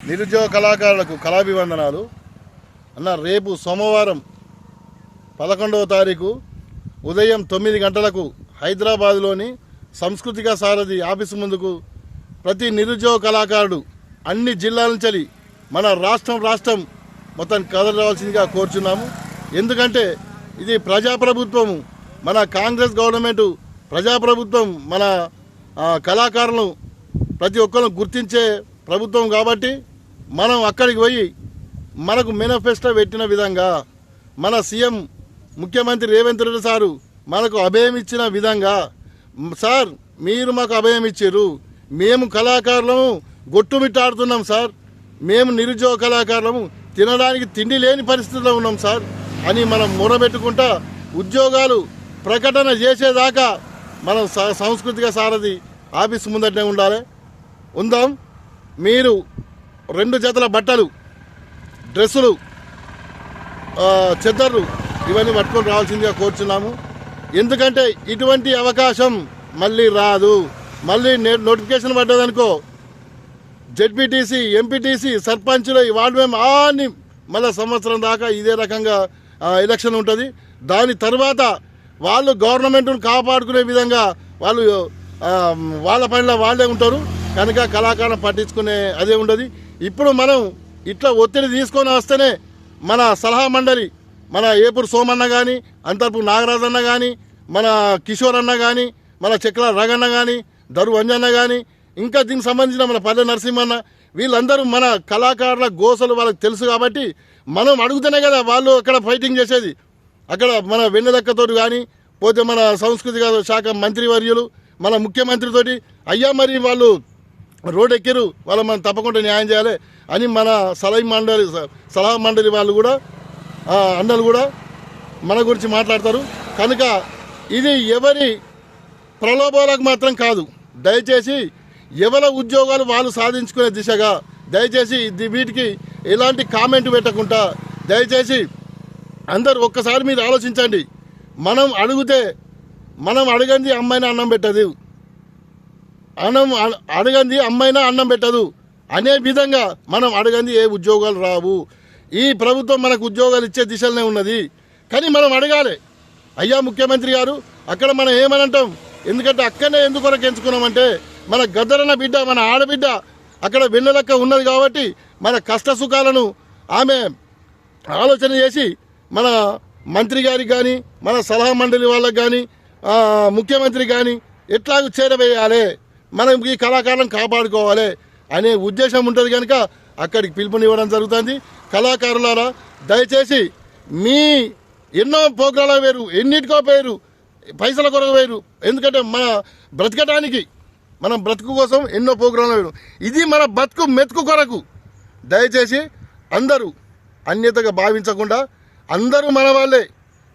నిరుద్యోగ కళాకారులకు కళాభివందనాలు అన్న. రేపు సోమవారం 11వ తారీఖు ఉదయం 9 గంటలకు హైదరాబాద్లోని సాంస్కృతిక సారథి ఆఫీసు ముందుకు ప్రతి నిరుద్యోగ కళాకారుడు అన్ని జిల్లాల నుంచి మన రాష్ట్రం మొత్తం కదలరావాల్సిందిగా కోరుచున్నాము. ఎందుకంటే ఇది ప్రజాప్రభుత్వము, మన కాంగ్రెస్ గవర్నమెంట్ ప్రజాప్రభుత్వం, మన కళాకారులను ప్రతి ఒక్కరు గుర్తించే ప్రభుత్వం కాబట్టి మనం అక్కడికి పోయి మనకు మేనిఫెస్టో పెట్టిన విధంగా మన సీఎం ముఖ్యమంత్రి రేవంత్ రెడ్డి సారు మనకు అభయం ఇచ్చిన విధంగా, సార్ మీరు మాకు అభయం ఇచ్చారు, మేము కళాకారులము గొట్టుమిట్టాడుతున్నాం సార్, మేము నిరుద్యోగ కళాకారులము తినడానికి తిండి లేని పరిస్థితిలో ఉన్నాం సార్ అని మనం మొరబెట్టుకుంటా ఉద్యోగాలు ప్రకటన చేసేదాకా మనం సాంస్కృతిక సారథి ఆఫీస్ ముందటనే ఉందాం. మీరు 2 జతల బట్టలు, డ్రెస్సులు, చెద్దర్లు ఇవన్నీ పట్టుకొని రావాల్సిందిగా కోరుచున్నాము. ఎందుకంటే ఇటువంటి అవకాశం మళ్ళీ రాదు. మళ్ళీ నోటిఫికేషన్ పడ్డదనుకో జెడ్పీటీసీ, ఎంపీటీసీ, సర్పంచులు, వార్డు మెంబర్ అన్ని మళ్ళీ సంవత్సరం దాకా ఇదే రకంగా ఎలక్షన్ ఉంటుంది. దాని తర్వాత వాళ్ళు గవర్నమెంట్ను కాపాడుకునే విధంగా వాళ్ళు వాళ్ళ పనిలో వాళ్ళే ఉంటారు కనుక కళాకారులను పట్టించుకునే అదే ఉండదు. ఇప్పుడు మనం ఇట్లా ఒత్తిడి తీసుకొని వస్తేనే మన సలహా మండలి, మన ఏపూరు సోమన్న కానీ, అంతర్పు నాగరాజన్న కానీ, మన కిషోర్ అన్న కానీ, మన చక్ర రగన్న కానీ, దరు అంజన్న కానీ, ఇంకా దీనికి సంబంధించిన మన పల్లె నరసింహన్న, వీళ్ళందరూ మన కళాకారుల గోసలు వాళ్ళకి తెలుసు కాబట్టి మనం అడుగుతూనే కదా వాళ్ళు అక్కడ ఫైటింగ్ చేసేది. అక్కడ మన వెన్నెలక్కతోటి కానీ, పోతే మన సాంస్కృతిక శాఖ మంత్రివర్యులు, మన ముఖ్యమంత్రితోటి, అయ్యా మరి వాళ్ళు రోడ్ ఎక్కిరు, వాళ్ళు మనం తప్పకుండా న్యాయం చేయాలి అని మన సలహా మండలి వాళ్ళు కూడా అన్నలు కూడా మన గురించి మాట్లాడతారు. కనుక ఇది ఎవరి ప్రలోభాలకు మాత్రం కాదు. దయచేసి ఎవరి ఉద్యోగాలు వాళ్ళు సాధించుకునే దిశగా దయచేసి వీటికి ఎలాంటి కామెంట్ పెట్టకుండా దయచేసి అందరూ ఒక్కసారి మీరు ఆలోచించండి. మనం అడగంది అమ్మాయినా అన్నం పెట్టదు, అడగంది అమ్మాయినా అన్నం పెట్టదు అనే విధంగా మనం అడగంది ఏ ఉద్యోగాలు రావు. ఈ ప్రభుత్వం మనకు ఉద్యోగాలు ఇచ్చే దిశలోనే ఉన్నది. కానీ మనం అడగాలి. అయ్యా ముఖ్యమంత్రి గారు, అక్కడ మనం ఏమని అంటాం, ఎందుకంటే అక్కడనే ఎందుకొరకు ఎంచుకున్నామంటే మన గద్దరన్న బిడ్డ, మన ఆడబిడ్డ అక్కడ వెన్నెలక్క ఉన్నది కాబట్టి మన కష్ట సుఖాలను ఆమె ఆలోచన చేసి మన మంత్రి గారికి కానీ, మన సలహా మండలి వాళ్ళకి కానీ, ముఖ్యమంత్రి కానీ ఎట్లాగూ చేరవేయాలి, మనం ఈ కళాకారులను కాపాడుకోవాలి అనే ఉద్దేశం ఉంటుంది కనుక అక్కడికి పిలుపునివ్వడం జరుగుతుంది. కళాకారులారా దయచేసి మీ ఎన్నో ప్రోగ్రాలు వేరు, ఎన్నిటికో పేరు, పైసల కొరకు వేరు, ఎందుకంటే మన బ్రతకడానికి మనం బ్రతుకు కోసం ఎన్నో ప్రోగ్రాంలు వేరు, ఇది మన బతుకు మెతుకు కొరకు. దయచేసి అందరూ అన్యతగా భావించకుండా అందరూ మన వాళ్ళే,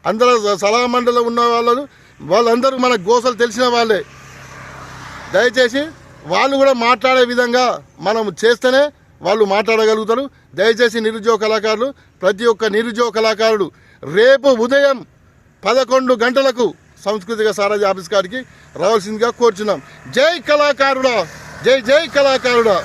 అందరూ సలహా మండలిలో ఉన్న వాళ్ళందరూ మన గోసలు తెలిసిన వాళ్ళే. దయచేసి వాళ్ళు కూడా మాట్లాడే విధంగా మనం చేస్తేనే వాళ్ళు మాట్లాడగలుగుతారు. దయచేసి నిరుద్యోగ కళాకారులు, ప్రతి ఒక్క నిరుద్యోగ కళాకారుడు రేపు ఉదయం 11 గంటలకు సాంస్కృతిక సారథి ఆఫీస్ కాడికి రావాల్సిందిగా కోరుచున్నాం. జై కళాకారుడా, జై జై కళాకారుడా.